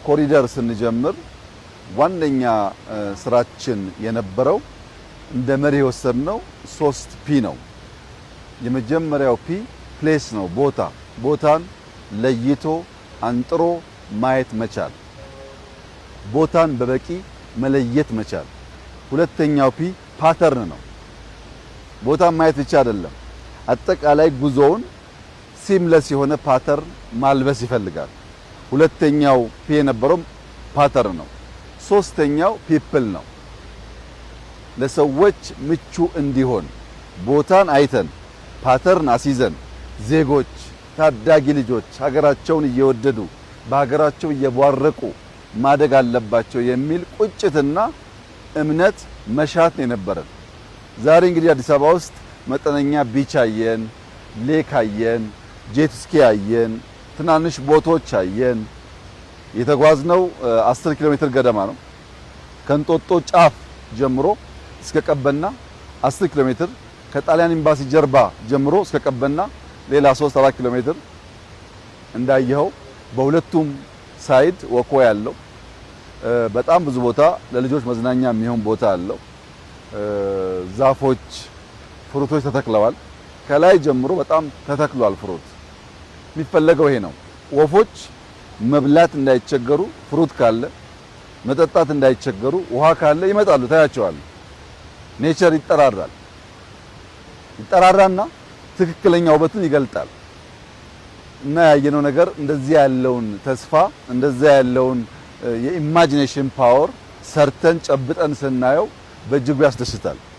ኮሪደር ስንጀምር ዋነኛ ስራችን የነበረው እንደ መሪ የወሰድነው 3 ፒ ነው። የመጀመሪያው ፒ ፕሌስ ነው፣ ቦታን ለይቶ አንጥሮ ማየት መቻል፣ ቦታን በበቂ መለየት መቻል። ሁለተኛው ፒ ፓተርን ነው። ቦታን ማየት ብቻ አይደለም፣ አጠቃላይ ጉዞውን ሲምለስ የሆነ ፓተርን ማልበስ ይፈልጋል። ሁለተኛው ፒ የነበረው ፓተርን ነው። ሶስተኛው ፒፕል ነው። ለሰዎች ምቹ እንዲሆን ቦታን አይተን ፓተርን አስይዘን ዜጎች ታዳጊ ልጆች ሀገራቸውን እየወደዱ በሀገራቸው እየቧረቁ ማደግ አለባቸው የሚል ቁጭትና እምነት መሻት ነው የነበረን። ዛሬ እንግዲህ አዲስ አበባ ውስጥ መጠነኛ ቢች አየን፣ ሌክ አየን፣ ጄት ስኪ አየን፣ ትናንሽ ቦቶች አየን። የተጓዝነው 10 ኪሎ ሜትር ገደማ ነው። ከእንጦጦ ጫፍ ጀምሮ እስከ ቀበና 10 ኪሎ ሜትር፣ ከጣሊያን ኤምባሲ ጀርባ ጀምሮ እስከ ቀበና ሌላ 3-4 ኪሎ ሜትር እንዳየኸው በሁለቱም ሳይድ ወኮ ያለው በጣም ብዙ ቦታ ለልጆች መዝናኛ የሚሆን ቦታ አለው። ዛፎች፣ ፍሩቶች ተተክለዋል። ከላይ ጀምሮ በጣም ተተክሏል ፍሩት። የሚፈለገው ይሄ ነው። ወፎች መብላት እንዳይቸገሩ ፍሩት ካለ መጠጣት እንዳይቸገሩ ውሃ ካለ ይመጣሉ፣ ታያቸዋል። ኔቸር ይጠራራና ትክክለኛ ውበቱን ይገልጣል። እና ያየነው ነገር እንደዚህ ያለውን ተስፋ እንደዚህ ያለውን የኢማጂኔሽን ፓወር ሰርተን ጨብጠን ስናየው በእጅጉ ያስደስታል።